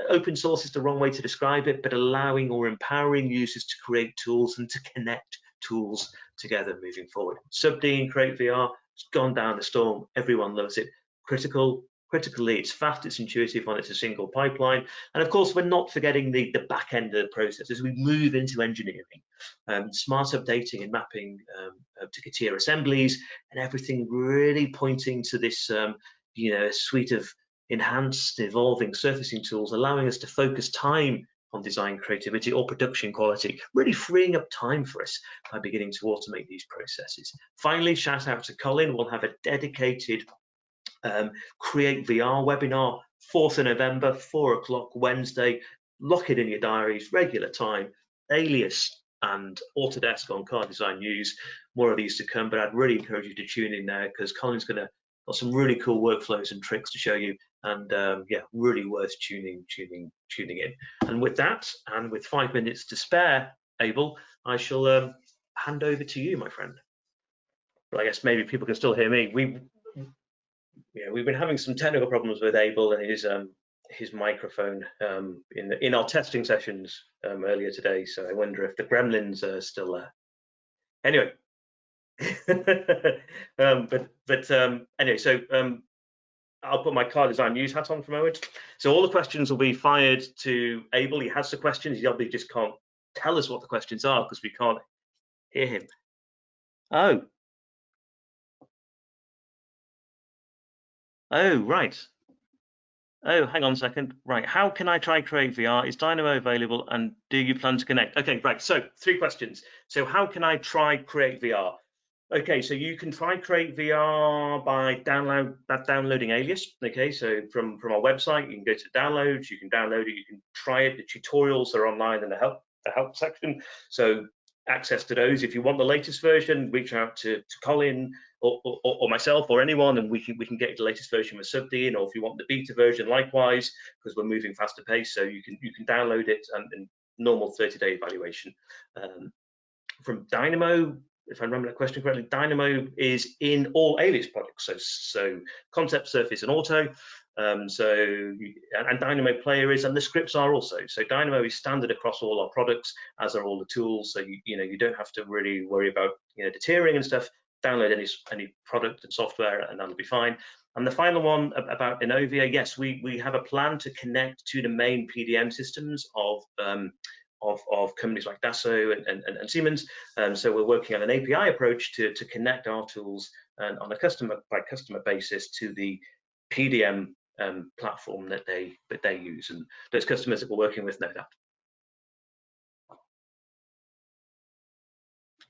[SPEAKER 2] open source is the wrong way to describe it, but allowing or empowering users to create tools and to connect tools together moving forward. Subd and Create VR has gone down the storm. Everyone loves it. Critically, it's fast, it's intuitive, and it's a single pipeline. And of course, we're not forgetting the back end of the process as we move into engineering, smart updating and mapping to CATIA assemblies, and everything really pointing to this suite of enhanced, evolving surfacing tools, allowing us to focus time on design creativity or production quality, really freeing up time for us by beginning to automate these processes. Finally, shout out to Colin. We'll have a dedicated Create VR webinar, 4th of November, 4 o'clock Wednesday. Lock it in your diaries, regular time, Alias and Autodesk on Car Design News. More of these to come, but I'd really encourage you to tune in there because Colin's got some really cool workflows and tricks to show you, and yeah, really worth tuning in. And with that, and with 5 minutes to spare, Abel, I shall hand over to you, my friend. Well, I guess maybe people can still hear me. We've been having some technical problems with Abel and his microphone in our testing sessions earlier today. So I wonder if the gremlins are still there. Anyway, anyway, so I'll put my Car Design News hat on for a moment. So all the questions will be fired to Abel. He has the questions. He obviously just can't tell us what the questions are because we can't hear him. Oh, right. Oh, hang on a second. Right, how can I try create VR? Is Dynamo available, and do you plan to connect? Okay, right, so 3 questions. So how can I try create VR? Okay, so you can try create VR by downloading Alias. Okay, so from our website, you can go to downloads, you can download it, you can try it. The tutorials are online in the help section. So access to those. If you want the latest version, reach out to Colin or myself or anyone, and we can get you the latest version with Subdiv. Or if you want the beta version, likewise, because we're moving faster pace, so you can download it and normal 30-day evaluation. From Dynamo, if I remember the question correctly, Dynamo is in all Alias products, so Concept, Surface, and Auto. And Dynamo Player is, and the scripts are also. So Dynamo is standard across all our products, as are all the tools. So you don't have to really worry about the tiering and stuff. Download any product and software, and that'll be fine. And the final one about Innovia, yes, we have a plan to connect to the main PDM systems of companies like Dassault and Siemens. So we're working on an API approach to connect our tools on a customer by customer basis to the PDM platform that they use, and those customers that we're working with know that.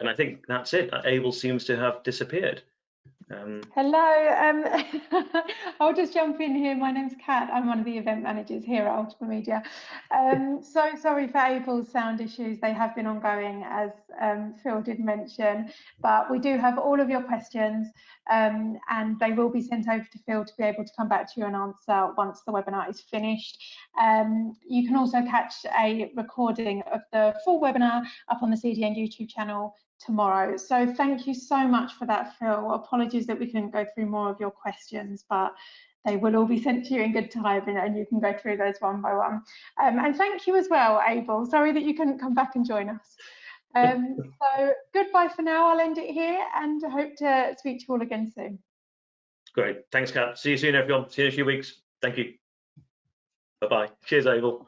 [SPEAKER 2] And I think that's it. Abel seems to have disappeared.
[SPEAKER 6] Hello, I'll just jump in here. My name's Kat. I'm one of the event managers here at Ultima Media. So sorry for Abel's sound issues. They have been ongoing, as Phil did mention, but we do have all of your questions and they will be sent over to Phil to be able to come back to you and answer once the webinar is finished. You can also catch a recording of the full webinar up on the CDN YouTube channel tomorrow. So thank you so much for that, Phil. Apologies that we couldn't go through more of your questions, but they will all be sent to you in good time, and you can go through those one by one. And thank you as well, Abel. Sorry that you couldn't come back and join us. So goodbye for now. I'll end it here and hope to speak to you all again soon.
[SPEAKER 2] Great. Thanks, Kat. See you soon, everyone. See you in a few weeks. Thank you. Bye-bye. Cheers, Abel.